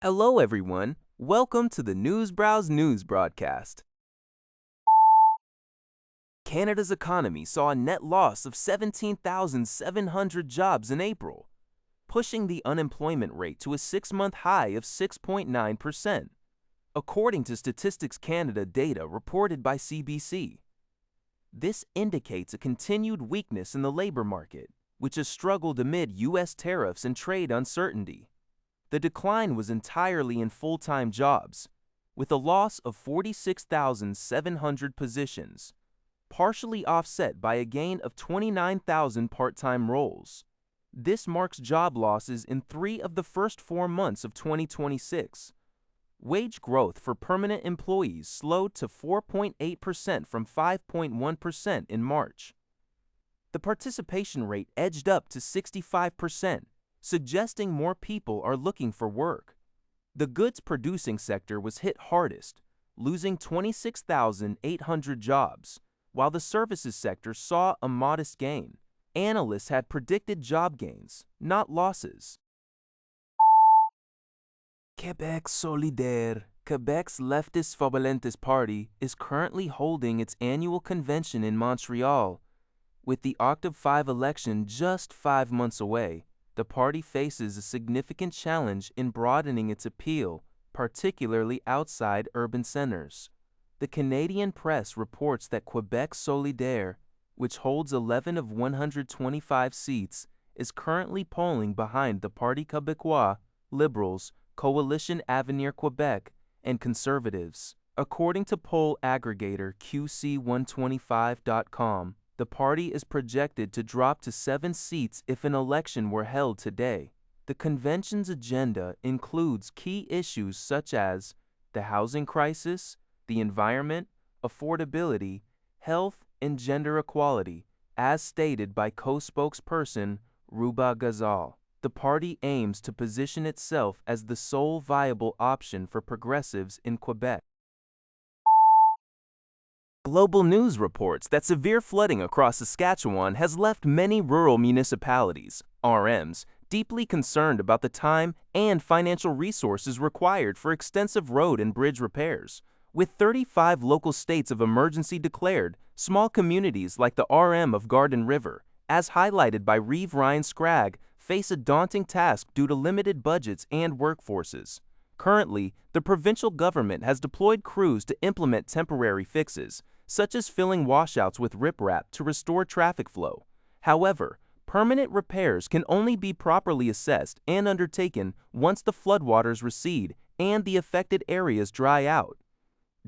Hello, everyone. Welcome to the Newsbrowse News broadcast. Canada's economy saw a net loss of 17,700 jobs in April, pushing the unemployment rate to a six-month high of 6.9%, according to Statistics Canada data reported by CBC. This indicates a continued weakness in the labor market, which has struggled amid U.S. tariffs and trade uncertainty. The decline was entirely in full-time jobs, with a loss of 46,700 positions, partially offset by a gain of 29,000 part-time roles. This marks job losses in 3 of the first 4 months of 2026. Wage growth for permanent employees slowed to 4.8% from 5.1% in March. The participation rate edged up to 65%, suggesting more people are looking for work. The goods-producing sector was hit hardest, losing 26,800 jobs, while the services sector saw a modest gain. Analysts had predicted job gains, not losses. Québec solidaire, Quebec's leftist Fabalentes party, is currently holding its annual convention in Montreal. With the October 5 election just 5 months away, the party faces a significant challenge in broadening its appeal, particularly outside urban centers. The Canadian press reports that Québec solidaire, which holds 11 of 125 seats, is currently polling behind the Parti Québécois, Liberals, Coalition Avenir Québec, and Conservatives. According to poll aggregator QC125.com, the party is projected to drop to 7 seats if an election were held today. The convention's agenda includes key issues such as the housing crisis, the environment, affordability, health, and gender equality, as stated by co-spokesperson Ruba Ghazal. The party aims to position itself as the sole viable option for progressives in Quebec. Global News reports that severe flooding across Saskatchewan has left many rural municipalities, RMs, deeply concerned about the time and financial resources required for extensive road and bridge repairs. With 35 local states of emergency declared, small communities like the RM of Garden River, as highlighted by Reeve Ryan Scragg, face a daunting task due to limited budgets and workforces. Currently, the provincial government has deployed crews to implement temporary fixes, such as filling washouts with riprap to restore traffic flow. However, permanent repairs can only be properly assessed and undertaken once the floodwaters recede and the affected areas dry out.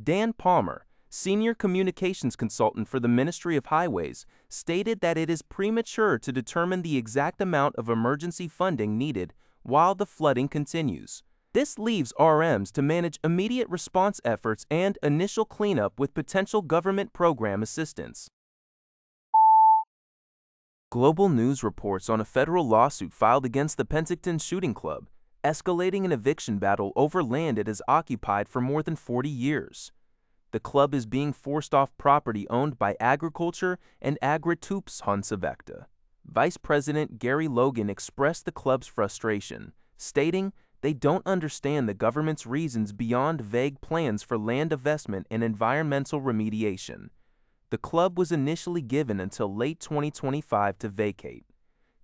Dan Palmer, senior communications consultant for the Ministry of Highways, stated that it is premature to determine the exact amount of emergency funding needed while the flooding continues. This leaves RMs to manage immediate response efforts and initial cleanup with potential government program assistance. Global News reports on a federal lawsuit filed against the Penticton shooting club, escalating an eviction battle over land it has occupied for more than 40 years. The club is being forced off property owned by Agriculture and Agritoups-Hansavecta. Vice President Gary Logan expressed the club's frustration, stating, "They don't understand the government's reasons beyond vague plans for land investment and environmental remediation." The club was initially given until late 2025 to vacate,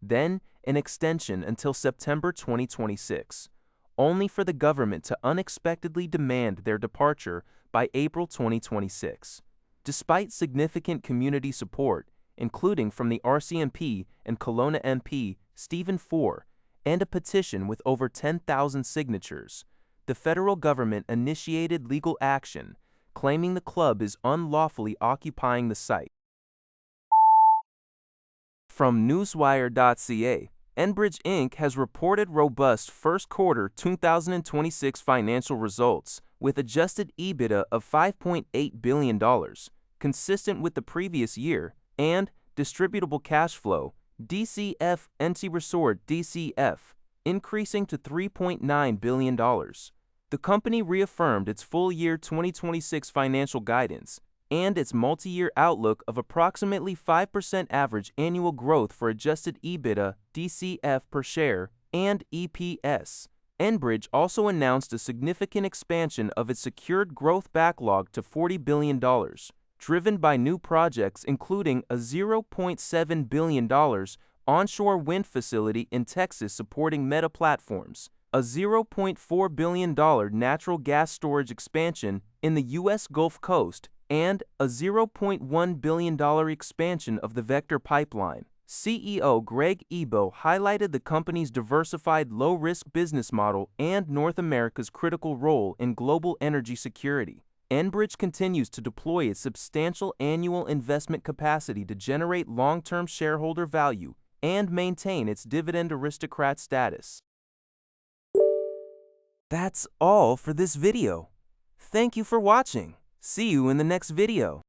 then an extension until September 2026, only for the government to unexpectedly demand their departure by April 2026. Despite significant community support, including from the RCMP and Kelowna MP Stephen Four, and a petition with over 10,000 signatures, the federal government initiated legal action, claiming the club is unlawfully occupying the site. From newswire.ca, Enbridge Inc. has reported robust first quarter 2026 financial results, with adjusted EBITDA of $5.8 billion, consistent with the previous year, and distributable cash flow, DCF Resort DCF, increasing to $3.9 billion. The company reaffirmed its full-year 2026 financial guidance and its multi-year outlook of approximately 5% average annual growth for adjusted EBITDA, DCF per share, and EPS. Enbridge also announced a significant expansion of its secured growth backlog to $40 billion, driven by new projects including a $0.7 billion onshore wind facility in Texas supporting Meta platforms, a $0.4 billion natural gas storage expansion in the U.S. Gulf Coast, and a $0.1 billion expansion of the Vector pipeline. CEO Greg Ebo highlighted the company's diversified low-risk business model and North America's critical role in global energy security. Enbridge continues to deploy its substantial annual investment capacity to generate long-term shareholder value and maintain its dividend aristocrat status. That's all for this video. Thank you for watching. See you in the next video.